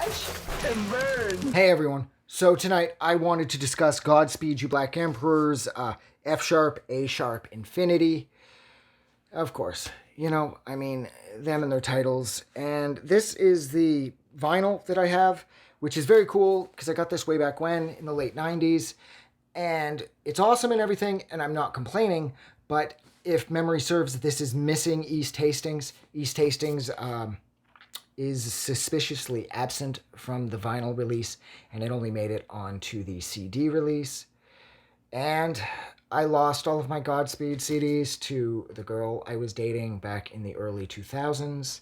crash and burn. Hey everyone. So tonight I wanted to discuss Godspeed You Black Emperors, F sharp, A sharp, Infinity. Of course, them and their titles. And this is the vinyl that I have, which is very cool because I got this way back when, in the late 90s. And it's awesome and everything, and I'm not complaining, but if memory serves, this is missing East Hastings. East Hastings is suspiciously absent from the vinyl release, and it only made it onto the CD release. And I lost all of my Godspeed CDs to the girl I was dating back in the early 2000s.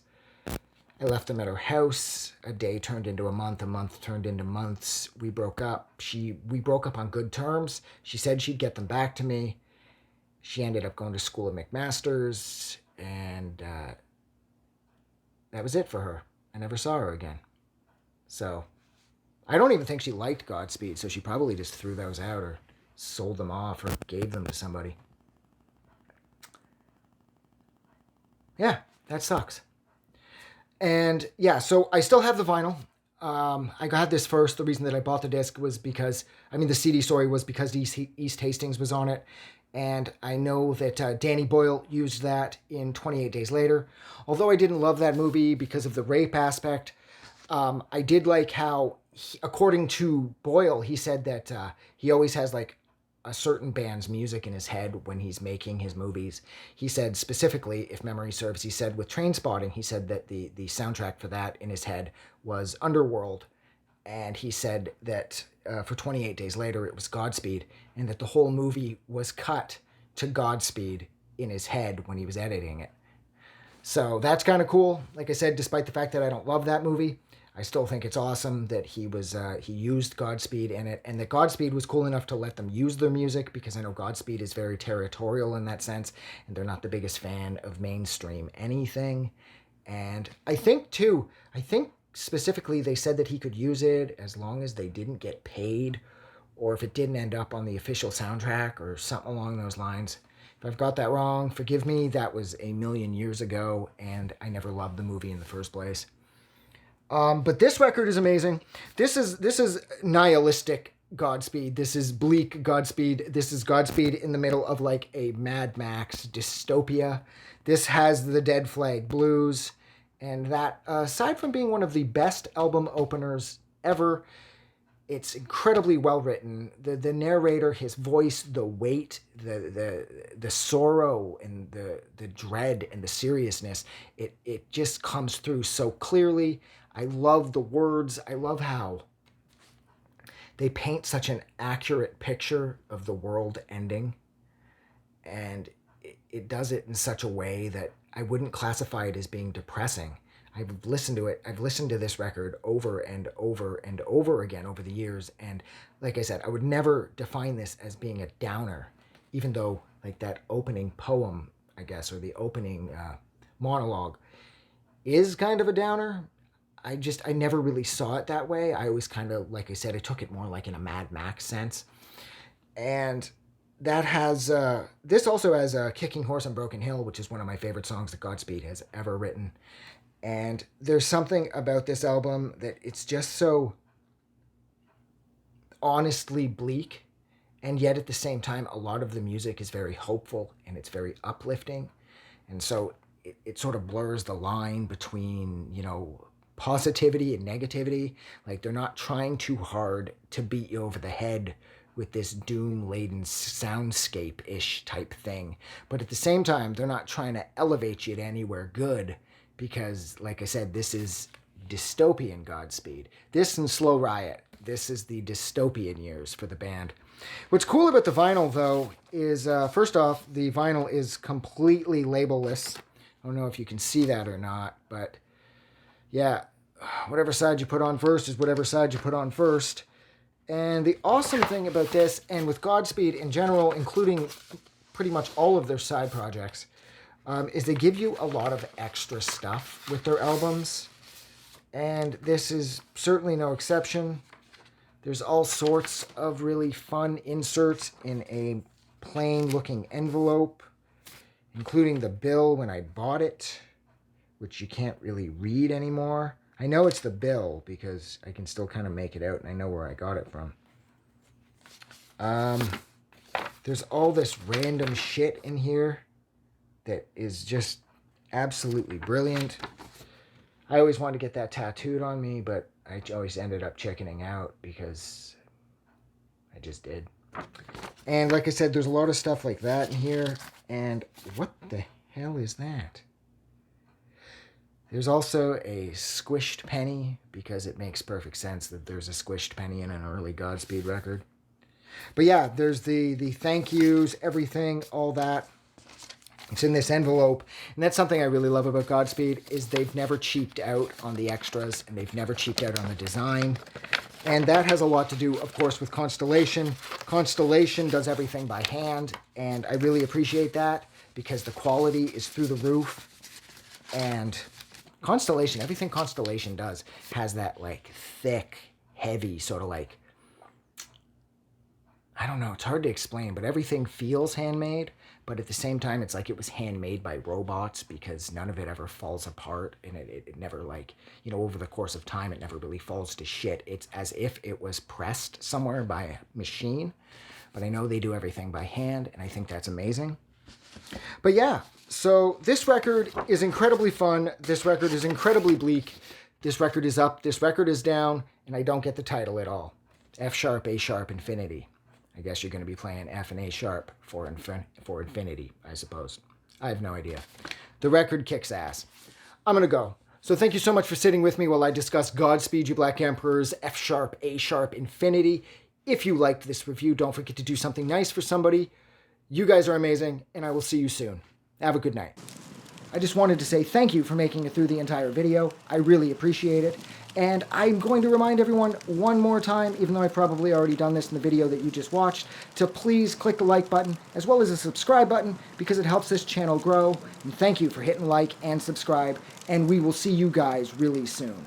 I left them at her house. A day turned into a month turned into months. We broke up. We broke up on good terms. She said she'd get them back to me. She ended up going to school at McMaster's, and that was it for her. I never saw her again. So, I don't even think she liked Godspeed, so she probably just threw those out or sold them off or gave them to somebody. Yeah, that sucks. And yeah, so I still have the vinyl. I got this first. The reason that I bought the disc was because, the CD story was because East Hastings was on it. And I know that Danny Boyle used that in 28 Days Later. Although I didn't love that movie because of the rape aspect, I did like how, according to Boyle, he said that he always has like a certain band's music in his head when he's making his movies. He said specifically, if memory serves, he said with Trainspotting, he said that the soundtrack for that in his head was Underworld. And he said that for 28 Days Later, it was Godspeed, and that the whole movie was cut to Godspeed in his head when he was editing it. So that's kind of cool. Like I said, despite the fact that I don't love that movie, I still think it's awesome that he used Godspeed in it, and that Godspeed was cool enough to let them use their music, because I know Godspeed is very territorial in that sense, and they're not the biggest fan of mainstream anything. And I think specifically they said that he could use it as long as they didn't get paid, or if it didn't end up on the official soundtrack or something along those lines. If I've got that wrong, forgive me. That was a million years ago, and I never loved the movie in the first place. But this record is amazing. This is nihilistic Godspeed. This is bleak Godspeed. This is Godspeed in the middle of like a Mad Max dystopia. This has the Dead Flag Blues, and that, aside from being one of the best album openers ever, it's incredibly well written. The narrator, his voice, the weight, the sorrow, and the dread and the seriousness, it just comes through so clearly. I love the words. I love how they paint such an accurate picture of the world ending. And it does it in such a way that I wouldn't classify it as being depressing. I've listened to it. I've listened to this record over and over and over again over the years. And like I said, I would never define this as being a downer, even though like that opening poem, I guess, or the opening monologue is kind of a downer. I never really saw it that way. I always kind of, like I said, I took it more like in a Mad Max sense. And that has, this also has Kicking Horse on Broken Hill, which is one of my favorite songs that Godspeed has ever written. And there's something about this album that it's just so honestly bleak. And yet at the same time, a lot of the music is very hopeful and it's very uplifting. And so it sort of blurs the line between, positivity and negativity. Like they're not trying too hard to beat you over the head with this doom-laden soundscape-ish type thing. But at the same time, they're not trying to elevate you to anywhere good, because, like I said, this is dystopian Godspeed. This and Slow Riot, this is the dystopian years for the band. What's cool about the vinyl, though, is, first off, the vinyl is completely labelless. I don't know if you can see that or not, but yeah, whatever side you put on first is whatever side you put on first. And the awesome thing about this, and with Godspeed in general, including pretty much all of their side projects, is they give you a lot of extra stuff with their albums. And this is certainly no exception. There's all sorts of really fun inserts in a plain-looking envelope, including the bill when I bought it, which you can't really read anymore. I know it's the bill because I can still kind of make it out and I know where I got it from. There's all this random shit in here that is just absolutely brilliant. I always wanted to get that tattooed on me, but I always ended up chickening out because I just did. And like I said, there's a lot of stuff like that in here. And what the hell is that? There's also a squished penny, because it makes perfect sense that there's a squished penny in an early Godspeed record. But yeah, there's the thank yous, everything, all that. It's in this envelope. And that's something I really love about Godspeed, is they've never cheaped out on the extras, and they've never cheaped out on the design. And that has a lot to do, of course, with Constellation. Constellation does everything by hand, and I really appreciate that because the quality is through the roof. And Constellation, everything Constellation does has that like thick, heavy sort of like, I don't know, it's hard to explain, but everything feels handmade, but at the same time, it's like it was handmade by robots because none of it ever falls apart, and it never, like, you know, over the course of time, it never really falls to shit. It's as if it was pressed somewhere by a machine, but I know they do everything by hand, and I think that's amazing. But yeah, so this record is incredibly fun. This record is incredibly bleak. This record is up. This record is down, and I don't get the title at all. F sharp, A sharp, infinity. I guess you're going to be playing F and A sharp for infinity, I suppose. I have no idea. The record kicks ass. I'm going to go. So thank you so much for sitting with me while I discuss Godspeed You Black Emperor's F sharp, A sharp, infinity. If you liked this review, don't forget to do something nice for somebody. You guys are amazing, and I will see you soon. Have a good night. I just wanted to say thank you for making it through the entire video. I really appreciate it. And I'm going to remind everyone one more time, even though I've probably already done this in the video that you just watched, to please click the like button as well as the subscribe button because it helps this channel grow. And thank you for hitting like and subscribe, and we will see you guys really soon.